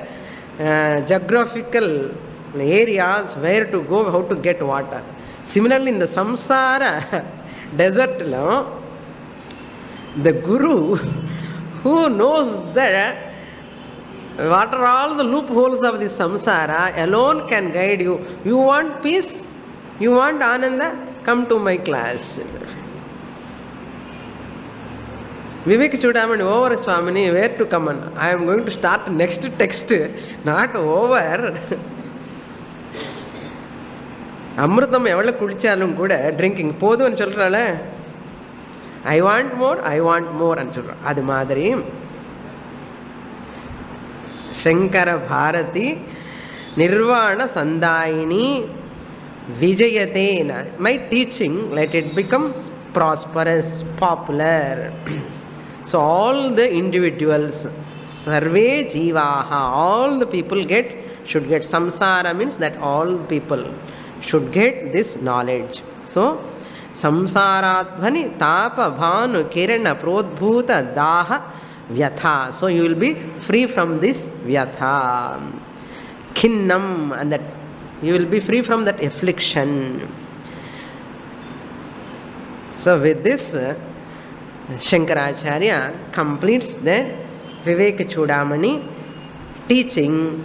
geographical areas, where to go, how to get water. Similarly, in the samsara desert, the Guru who knows that what are all the loopholes of the samsara alone can guide you. You want peace? You want Ananda? Come to my class. Vivek Chudamani, over Swamini, where to come on? I am going to start next text, not over. Amrutam evala kudichaalum kuda drinking podu ani solrala. I want more ani solra. Adu madari Shankara Bharati Nirvana Sandayini Vijayatena. My teaching, let it become prosperous, popular. So all the individuals, Sarve Jivaha, all the people should get. Samsara means that all people should get this knowledge. So Samsaratvani Tapa Bhanu Kirana Prodbhuta Daha Vyatha. So you will be free from this Vyatha. Khinnam, and that you will be free from that affliction. So with this, Shankaracharya completes the Viveka Chudamani teaching,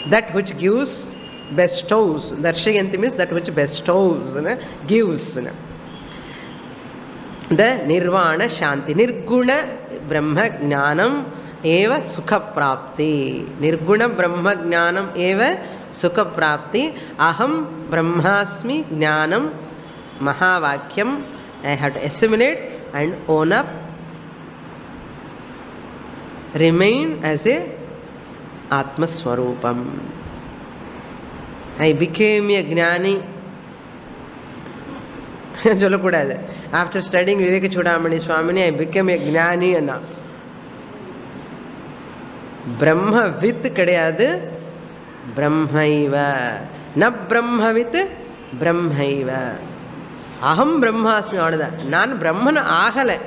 that which gives, bestows. Darshayanti means that which bestows, gives. The Nirvana Shanti. Nirguna Brahma Jnanam Eva Sukha Prapti. Nirguna Brahma Jnanam Eva Sukha Prapti. Aham Brahmasmi Jnanam Mahavakyam. I have to assimilate and own up. Remain as a Atma Swarupam. I became a Jnani. After studying Viveka Chudamani Swamini, I became a Jnani. Brahma with kadayadu Brahmaiva. Na Brahma with Brahmaiva. Aham Brahmasmi avada. Nan Brahmana agale.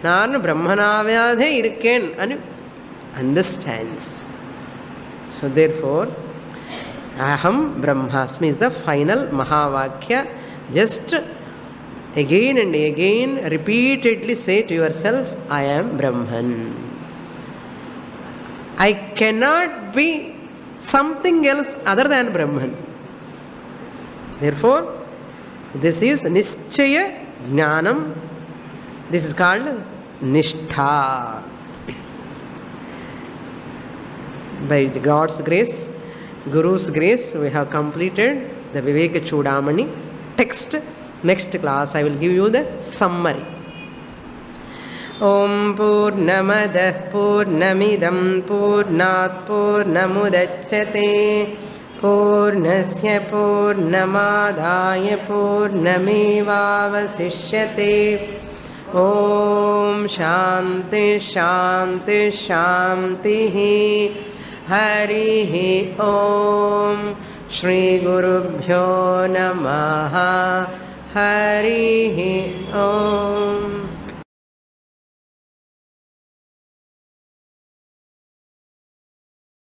Nan Brahmanavade irukken and understands. So therefore, Aham Brahmasmi is the final Mahavakya. Just again and again, repeatedly say to yourself, I am Brahman. I cannot be something else other than Brahman. Therefore, this is Nischaya Jnanam. This is called Nishtha. By God's grace, Guru's grace, we have completed the Viveka Chudamani text. Next class, I will give you the summary. Om Purnamadah Purnamidam Purnat Purnamudachyate Purnasya Purnamadaya Purnamevavasishyate. Om Shanti Shanti Shanti. Harihi Om. Shri Gurubhyo Namaha. Harihi Om.